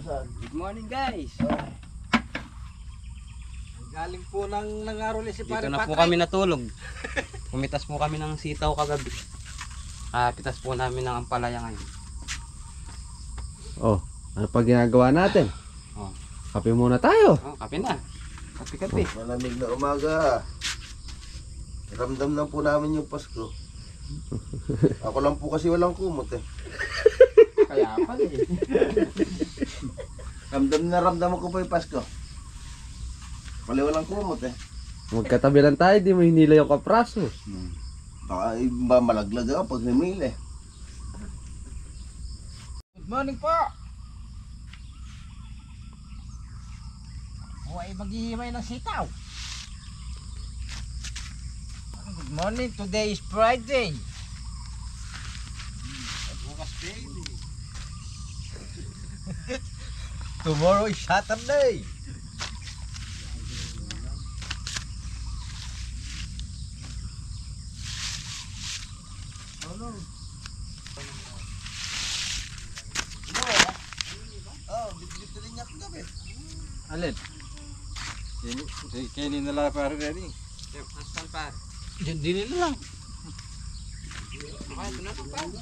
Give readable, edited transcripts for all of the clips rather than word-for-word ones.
Good morning guys. Galing po ng nangaruli si Dito Pare na po Patrick. kami natulog. Pumitas po kami ng sitaw kagabi. Pitas po namin ng ampalaya ngayon. Oh, ano pa ginagawa natin? Oh. Kape muna tayo. Kape na. Kape. Malamig na umaga. Ramdam na po namin yung Pasko. Ako lang po kasi walang kumot eh. Kaya pala eh. Ramdam ko po yung Pasko. Pala walang kumot eh. Magkatabi lang tayo, di mo hinila yung kapraso. Baka iba malaglag ako pag namili. Good morning po. Ay maghihimay ng sitaw. Good morning, today is Friday. Bukas Friday. Tomorrow is Saturday. Alin? Kaya nila pare ready. Nasaan pare? Diyan din nila lang. Okay, ito na po pare.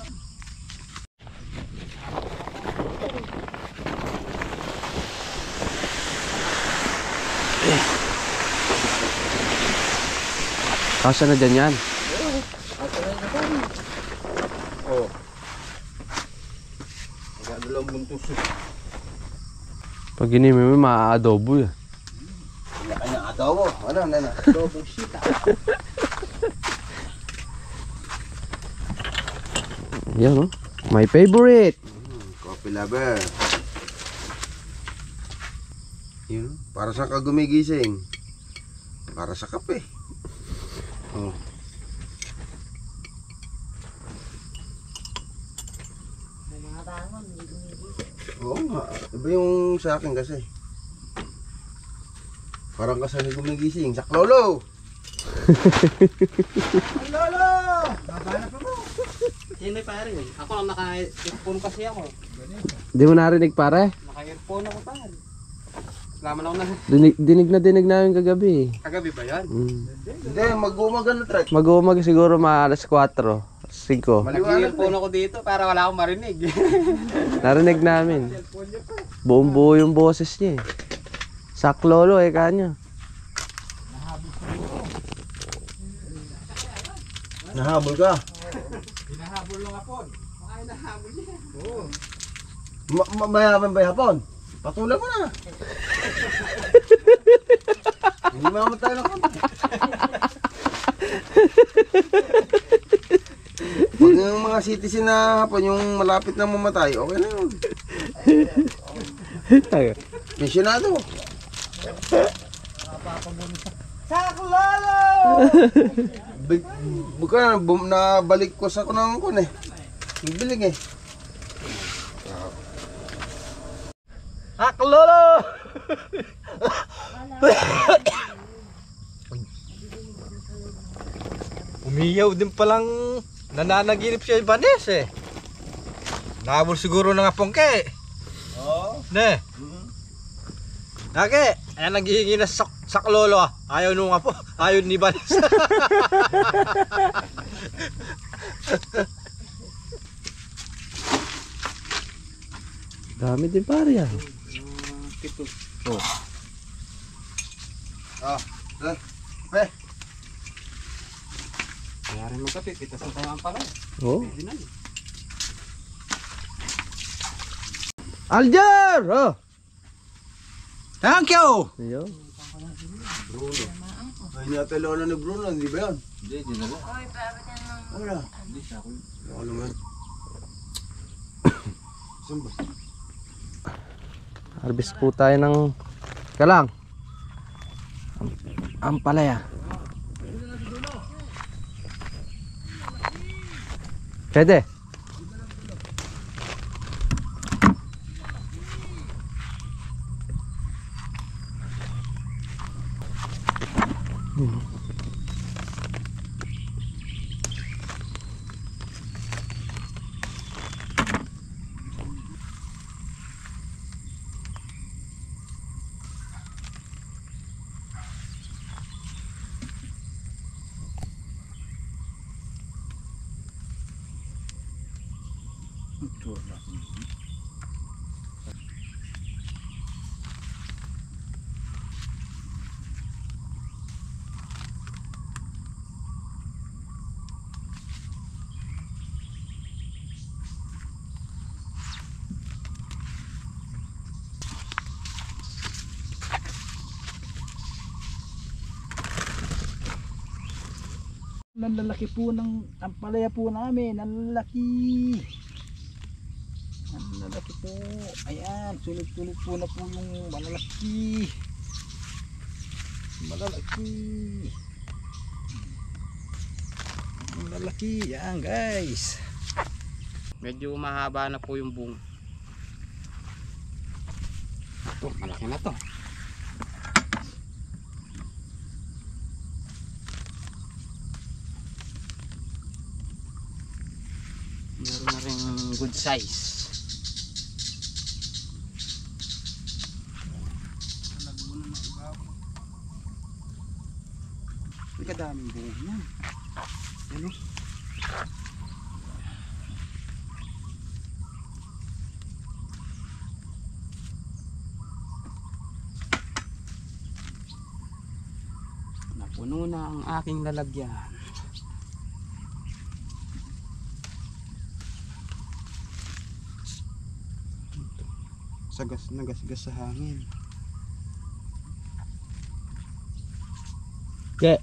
Kasya na dyan yan. Oh. Magdadalawang buntos. Pag ginimi mo, maa-adobo yan. Kanya adobo. Ano na? Adobong sita. Yan, oh. My favorite. Coffee lover. Yun. Para sa kagumigising. Para sa kape. Oh. Oo nga. Iba yung sa akin kasi. Parang kasali gumigising. Saklolo! Lolo! Babana pa mo. Sino pare yun? Ako lang naka-earphone kasi ako. Di mo narinig pare? Naka-earphone ako pare. Laman ako na. Dinig namin kagabi. Kagabi ba yan? Hindi, mag-umaga na trek. Mag-uumag siguro mga alas 4, 5. Nag-earphone ako dito para wala akong marinig. Narinig namin. Buong buo yung boses niya eh. Saklolo eh kanya. Nahabol ka. Hinahabol ng hapon. Ay, nahabol niya. Oo. Mayaman ba yung hapon? Patulan mo na. Hindi mamatay na kami. Pag yung mga citizen na hapon, yung malapit na mamatay, okay na yun. Pensionado. Saklolo! Buka na balik ko sa kunang kun eh. Bibilig eh. Saklolo! Umiyaw din palang nananaginip siya Ibanez eh. Nahabol siguro ng apongke. Oo. Ne. Nage, ayan naghihingi na saklolo ah. Ayaw nung apo, ayaw ni Ibanez. Dami din pare yan. Pito. Pe. Kaya rin magkape. Pitas na tayo ampalaya. Oh. Pwede na. Alger! Oh! Thank you! Ayun. Ay natin lolo ni Bruno, hindi ba yun? Hindi na lang. Wala. Hindi siya ako. Ako naman. Saan ba? Harvest po tayo ng kalang. Ampalaya. Pwede. Ang lalaki po ng ampalaya po namin. Ang lalaki. Ang lalaki po. Ayan, sunog-sunog po na po yung malalaki. Malalaki. Malalaki. Yan guys. Medyo mahaba na po yung buong. Ito, malaki na to. Meron na rin good size. May kadaming buong yan. Yan o. Napuno na ang aking lalagyan. Nagasgas sa hangin. Okay.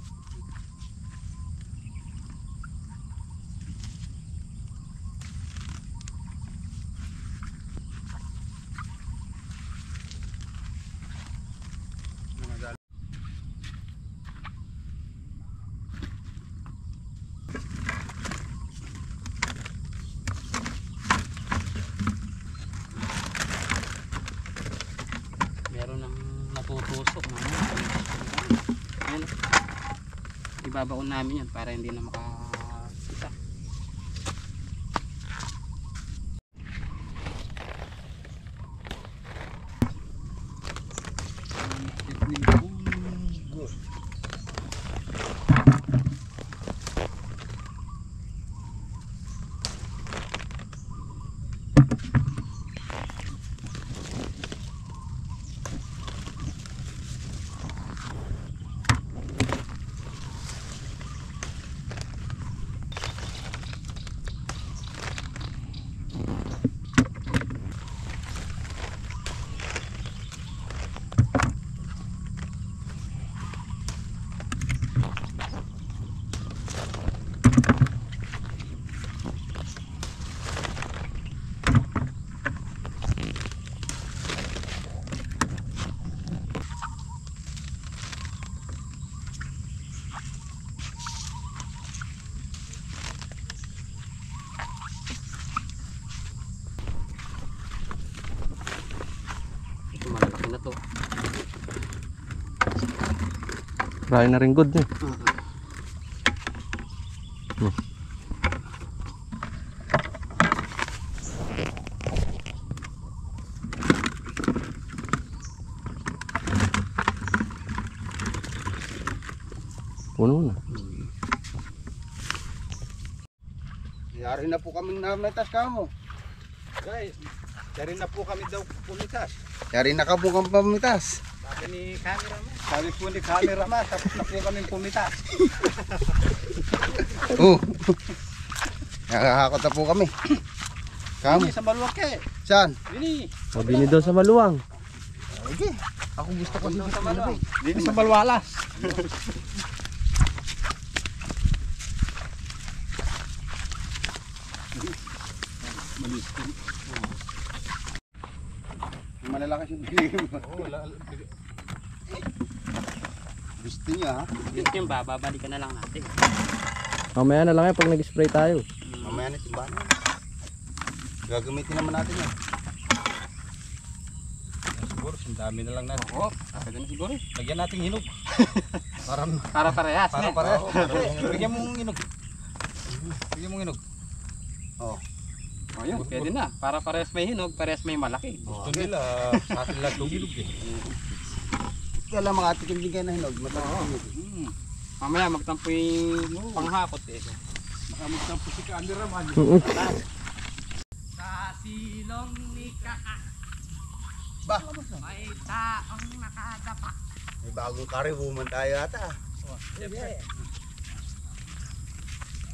Meron ng natutusok na ayun, ibabaon namin yan para hindi na makasita. Malaki na to. Marami na rin good eh. Puno na. Yari na po kaming namitas kamo. Guys, dari na po kami daw pumitas. Yari na ka po kami pamitas. Sabi ni cameraman. Sabi po ni cameraman, tapos na po kami pumitas. Oh. Nakakakot na po kami. Kamo. Sa Maluwake. Saan? Dini. Sabi ni daw sa maluwang. Sige. Ako gusto ko dito sa Maluwake. Dini sa Malwalas. Malalakas yung bigay mo. Gusto niya ha? Dito yung babalikan na lang natin. Mamaya na lang yan pag nag-spray tayo. Mamaya na simbahan. Gagamitin naman natin yan. Siguro, sindami na lang natin. Oo, pwede na siguro. Lagyan natin hinog. Para parehas. Para parehas. Bigyan mong hinog. Bigyan mong hinog. Oh. O yun, pwede na. Para parehas may hinog, parehas may malaki. Gusto nila, sa atin lang itong hinog eh. Kaya lang makatikim din kayo na hinog. Matakas Mamaya magtampo yung panghakot eh. Baka magtampo si cameraman. silong ni Kaan. Ba? May taong nakadapa. May bagong curry woman tayo ata.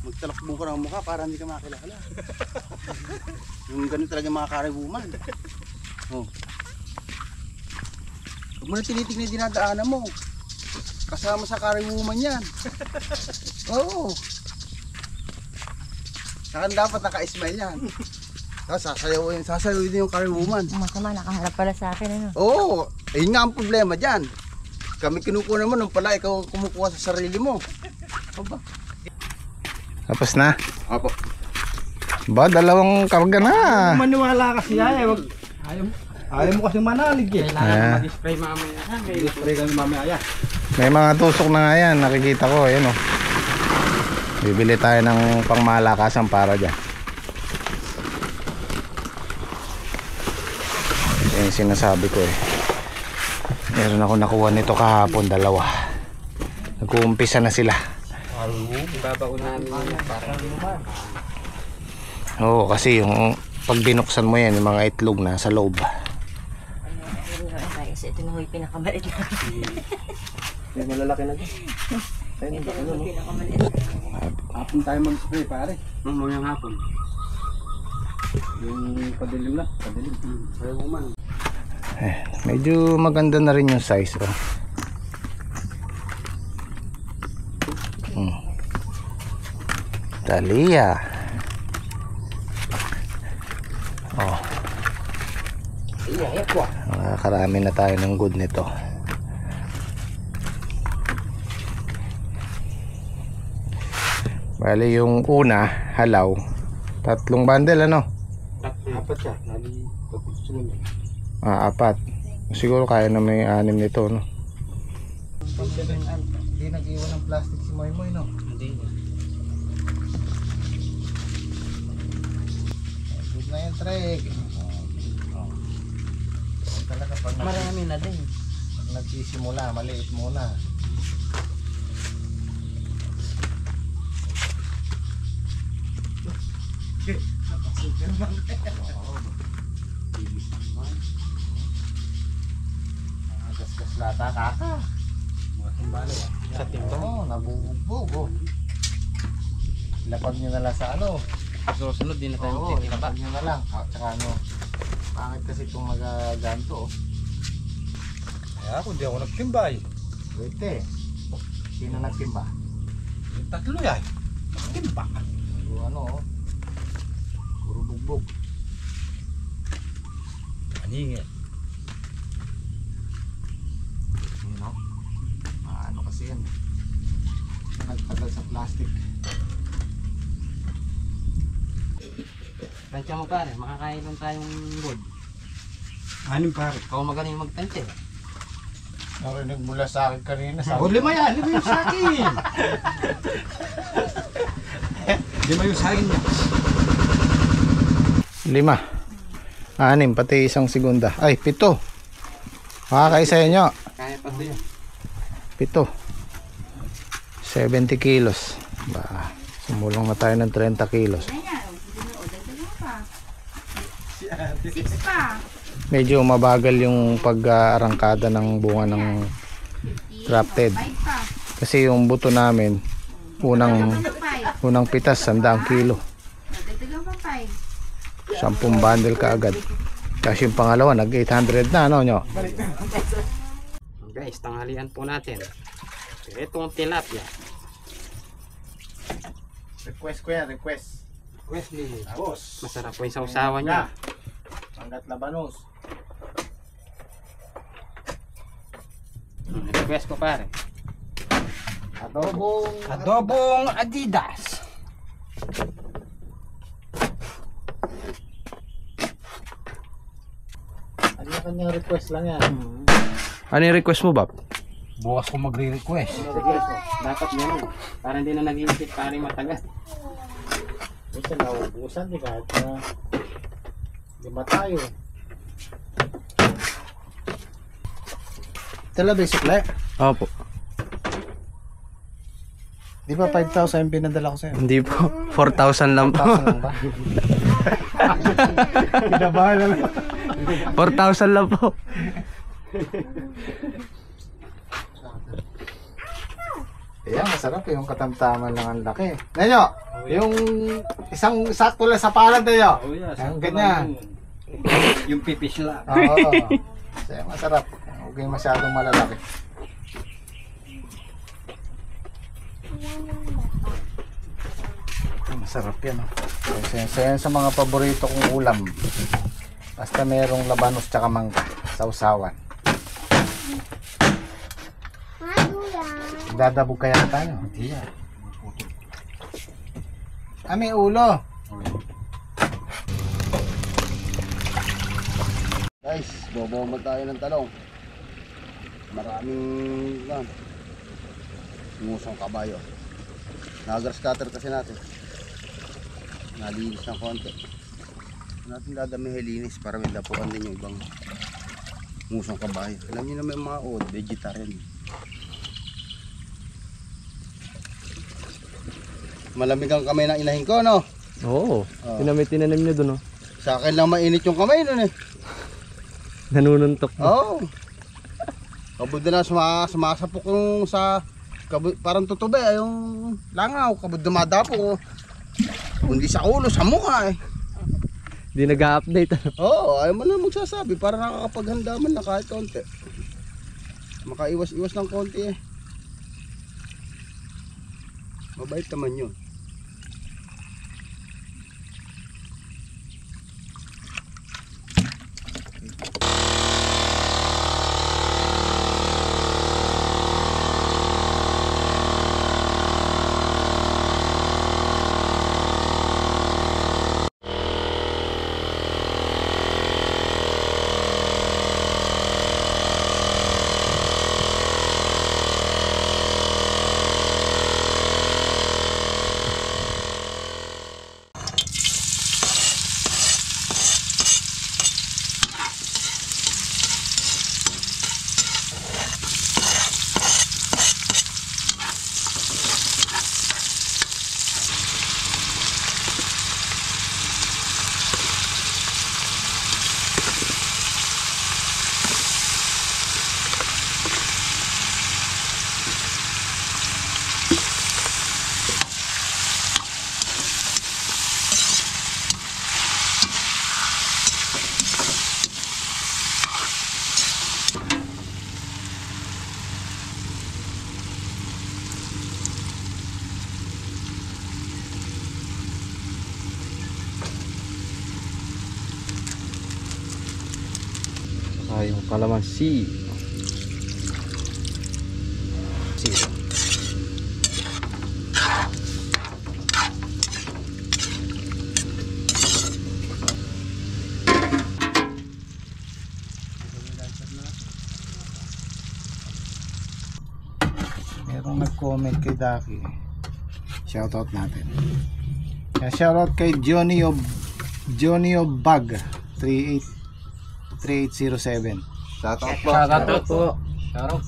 Magtalakbo ka ng mukha para hindi ka makilala. Yung ganun talaga mga curry woman. Oh. Huwag mo na tinitignan yung dinadaanan mo. Kasama sa curry woman yan. Oo. Saka dapat naka-smile yan. Tapos sasayaw din yung curry woman. Masama, nakaharap pala sa akin, ano? Oo, ayun nga ang problema dyan. Kami kinukuha mo nung pala ikaw kumukuha sa sarili mo. Aba. Tapos na. Apo. Ba, dalawang karga na. Maniwala kasi ay, ayaw mo kasi manalig eh. Ayan. Mag-spray mamaya. Spray kami mamaya. May mga tusok na nga yan, nakikita ko, ayan o. Bibili tayo ng pangmalakasan para dyan. Yan yung sinasabi ko eh. Meron ako nakuha nito kahapon, dalawa. Nag-uumpisa na sila. Ibabaon namin yun para Oo, kasi yung pag binuksan mo yan, yung mga itlog na sa loob. Kasi ito na yung pinakamalit na. May malalaki na dyan. Ito na yung pinakamalit. Hapon tayo mag-spray pare. mamayang hapon. Yung padilim na. Padilim. Curry woman. Medyo maganda na rin yung size. Oh. Dahlia. Oh. Nakakarami na tayo ng good nito. Bali yung una, halaw. 3 bundle ano? Apat siya. Lali pagkusunod. 4. Siguro kaya na may 6 nito, no? Hindi nag-iwan ng plastic si Moymoy, no? Hindi. Good na yan, Trek. Talaga pag Marami na din. nagsisimula, maliit muna. Gasgas lata kaka. Sa timba. Oo, nabubugbog. Oh. Lapag nyo na lang sa ano. Susunod din na tayo Oo, magtitimba. lapag nyo na lang. Tsaka ano, pangit kasi itong nagaganto. Oh. Kaya ako, di ako nagtimba eh. Wait eh. Sino nagtimba? Yung tatlo yan. Nagtimba. Puro ano oh. Puro bugbog. Aningin. You know? Ano kasi yan. Nagtagal sa plastic. Tansya mo pare, makakain lang tayong wood. Anim pare. Ikaw magaling magtansya. Narinig mula sa akin kanina. O, 5 yan. 5 yung sa akin. 5 yung sa akin yan. 5. 6, pati isang segunda. Ay, 7. Makakaisa nyo. Kaya pa ito yun. 7. 70 kilos. Ba, sumulong na tayo ng 30 kilos. Medyo mabagal yung pag-arangkada ng bunga ng grafted. Kasi yung buto namin, unang pitas, 100 kilo. 10 bundle kaagad. Kasi yung pangalawa, nag-800 na, ano nyo? Guys, tanghalian po natin. Itong tilapia. Request ko yan, request. Wesley. Boss. Masarap po yung sausawan niya. Hanggat labanos. Request ko pare. Adobong Adidas. Kanya-kanyang request lang yan. Ano yung request mo, Bap? Bukas ko magre-request. Request ko. Dapat meron. Para hindi na nag-iisip pare matagal. Minsan nauubusan, di kahit na lima tayo. Talabi sukle? Opo. Di ba 5,000 yung pinadala ko sa'yo? Hindi po. 4,000 lang po. 1,000 lang ba? Kinabahan na lang. 4,000 lang po. Ayan, masarap yung katamtaman lang ang laki. Nanyo, yung isang sakto lang sa palad tayo. Oh, yeah, Ang ganyan. Yung pipis lang. Oo. Kaya masarap. Huwag yung masyadong malalaki. Masarap yan. Isa yan sa mga paborito kong ulam. Basta merong labanos tsaka mangga. Sausawan. Dadabog kaya tayo. Hindi yan. May ulo. Guys, bobomod tayo ng talong. Maraming lang. Musong kabayo. Nag-grass cutter kasi natin. Nalinis ng konti. Natin dadami linis para may dapuan din yung ibang musong kabayo. Alam niyo naman yung mga old vegetarian. Malamig ang kamay ng inahin ko, no? Oo. Oo. Tinanim niyo doon, oh. Sa akin lang mainit yung kamay nun eh. Nanununtok na. Oo. Kabud na sumasapok yung sa parang tutube ay yung langaw, kabud dumadapo ko. Kundi sa ulo, sa mukha eh. Hindi nag-update. Oo, ayaw mo lang magsasabi para nakakapaghanda man na kahit konti. Makaiwas-iwas ng konti eh. Mabait naman yun. Yung kalamansi. Sino? Merong nag-comment kay Daki. Shoutout natin. Shoutout kay Johnny of Bag 3807. Shoutout po. Shoutout po. Shoutout.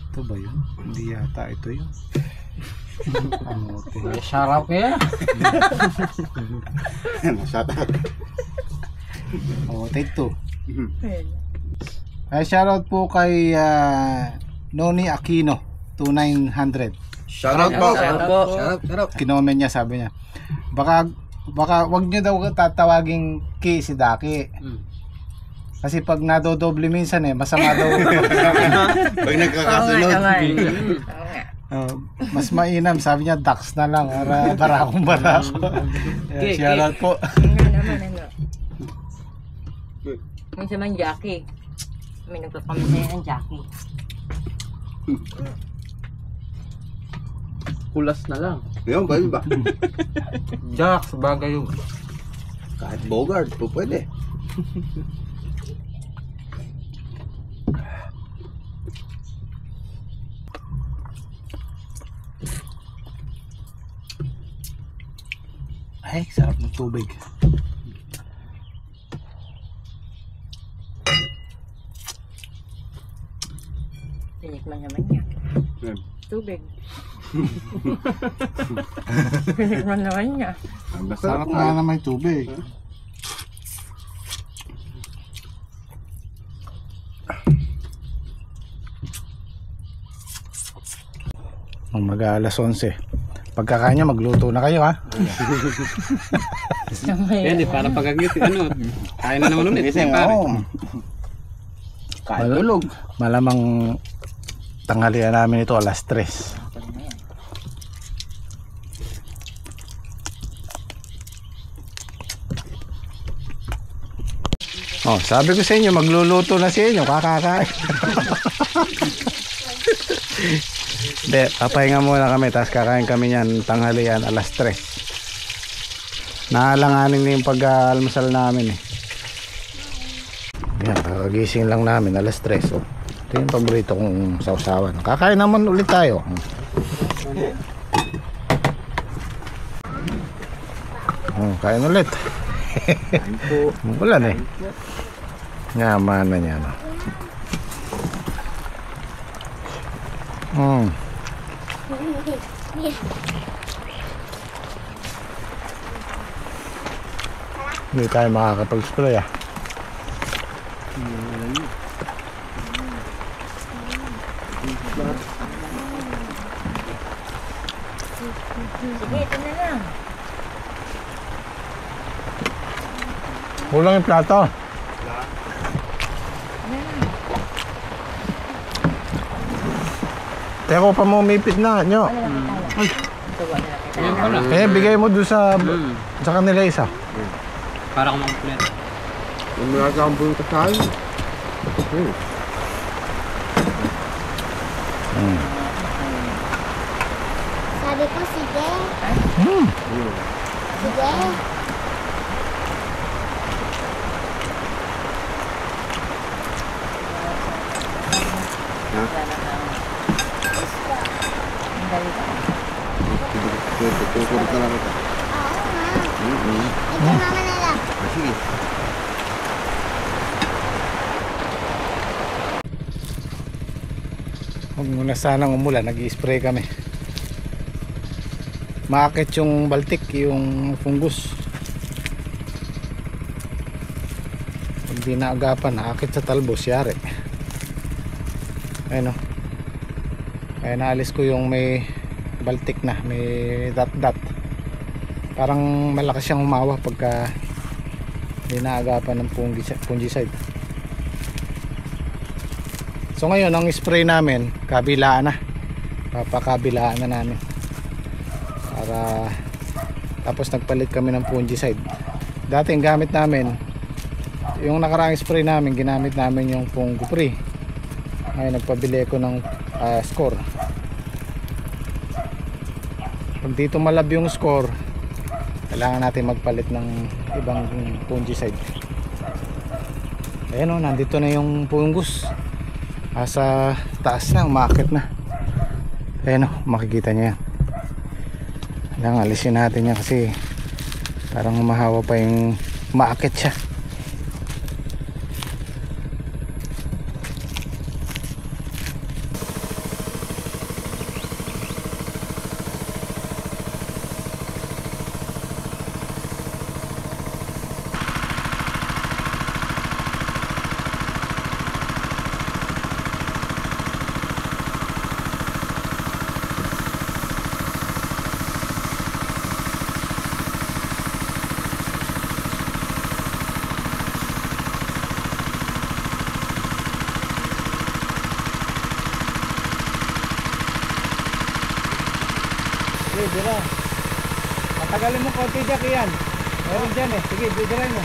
Ito ba yun? Hindi yata ito yun. Ano ito? Shoutout kaya. Shoutout. Oh, take two. Shoutout po kay Noni Aquino 2900. Shoutout po. Shoutout. Kinomen niya, sabi niya. Baka wag niyo daw tatawaging Ki si Daki. Kasi pag nadodoble minsan masama daw. Pag nagkakasunod. Mas mainam, sabi niya Dax na lang para barakong barako. Shoutout po. Ano. Minsan man Jackie. May nagpapamatay ng Jackie. Kulas na lang. Yun, pwede ba? Jax, bagay yung. Kahit Bogart, po pwede. Ay, sarap ng tubig. Tinikman naman niya. Tubig. Pinikman naman niya. Sarap nga na may tubig. Mag-alas 11. Pagkakain niya, magluto na kayo ha. Yan, para pagkagit, ano, kain na naman ulit. Kasi pare. Kahit tulog. Malamang tanghalian namin ito alas 3. Oh, sabi ko sa inyo, magluluto na sa inyo, kakakain. Hindi, papahinga muna kami, tapos kakain kami niyan tanghalian alas 3. Naalanganin na yung pag-almusal namin eh. Yan, kakagising lang namin alas 3. Oh. Ito yung paborito kong sausawan. Kakain naman ulit tayo. Oh, kain ulit. Ulan eh. Yaman na niya, no? Hindi tayo makakapag-spray ah. Sige, ito na lang. Kulang yung plato. Teko pa mo umipit na nyo. Yan pala. Eh, bigay mo doon sa kanila isa. Para kumakumpleto. Wala ka ang buong tayo. Sabi ko, sige. Sige. Kukurit na lang ito. Oo nga. Ito mama na lang. Sige. Huwag muna sanang umulan, nag-i-spray kami. Maakit yung baltik, yung fungus. Pag di naagapan, naakit sa talbos, yari. Ayun o. Kaya naalis ko yung may baltik na, may dot-dot. Parang malakas siyang humawa pagka di naagapan ng fungicide. So ngayon, ang spray namin, kabilaan na. Papakabilaan na namin. Para tapos nagpalit kami ng fungicide. Dati ang gamit namin, yung nakaraang spray namin, ginamit namin yung Fungo-Free. Ngayon nagpabili ko ng Score. Pag dito malab yung Score, kailangan natin magpalit ng ibang fungicide. Ayan o, nandito na yung fungus. Sa taas na, umakit na. Ayan o, makikita nyo yan. Kailangan alisin natin yan kasi parang mahawa pa yung maakit siya. Sige, dira. Matagalin mo konti Jack yan. Meron dyan eh. Sige, didiray mo.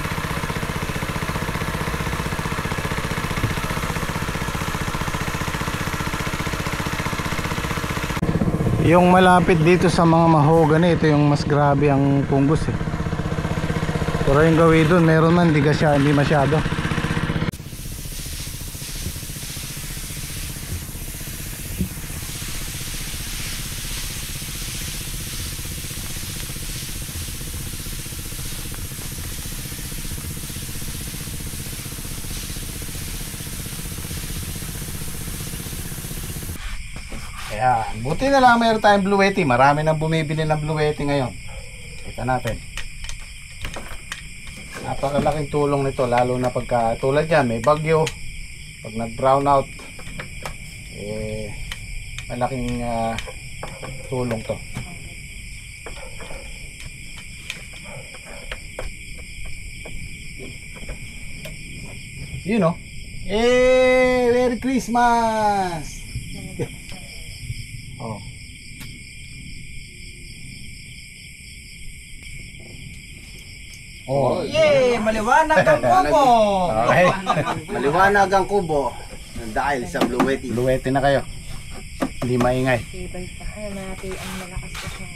Yung malapit dito sa mga mahogany, ito yung mas grabe ang fungus eh. Pero yung gawin doon, meron man, hindi masyado. Kaya, buti na lang mayroon tayong Blue Yeti. Marami nang bumibili ng Blue Yeti ngayon. Kita natin. Napakalaking tulong nito, lalo na pagka tulad yan, may bagyo. Pag nag-brown out, malaking tulong to. You know, Merry Christmas! Oh. Oh. Yay! Maliwanag ang kubo! Okay. Maliwanag ang kubo dahil sa Blue Yeti. Blue Yeti na kayo. Hindi maingay. Tibay pa. Ay, natin ang malakas kasi.